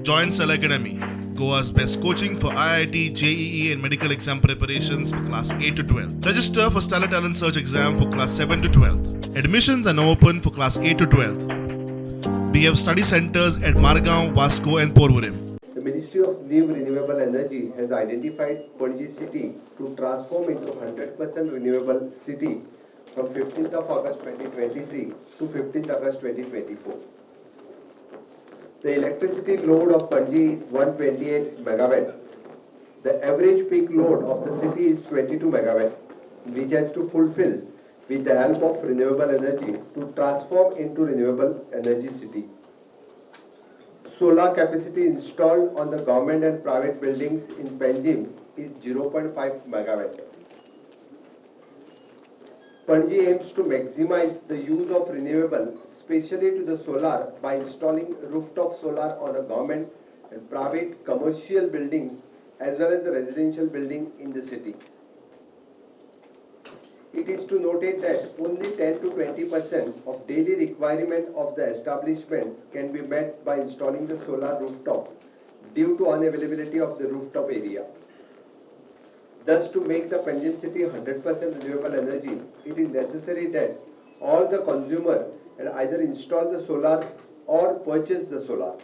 Join Cell Academy, Goa's best coaching for IIT, JEE, and medical exam preparations for class 8 to 12. Register for Stellar Talent Search exam for class 7 to 12. Admissions are now open for class 8 to 12. We have study centers at Margao, Vasco, and Porvorim. The Ministry of New Renewable Energy has identified Panaji city to transform into 100% renewable city from 15th of August 2023 to 15th August 2024. The electricity load of Panaji is 128 megawatt. The average peak load of the city is 22 megawatt, which has to fulfill with the help of renewable energy to transform into renewable energy city. Solar capacity installed on the government and private buildings in Panaji is 0.5 megawatt. Panaji aims to maximize the use of renewable, especially to the solar, by installing rooftop solar on a government and private commercial buildings as well as the residential building in the city. It is to notate that only 10 to 20% of daily requirement of the establishment can be met by installing the solar rooftop due to unavailability of the rooftop area. Thus, to make the Panaji city 100% renewable energy, it is necessary that all the consumer either install the solar or purchase the solar.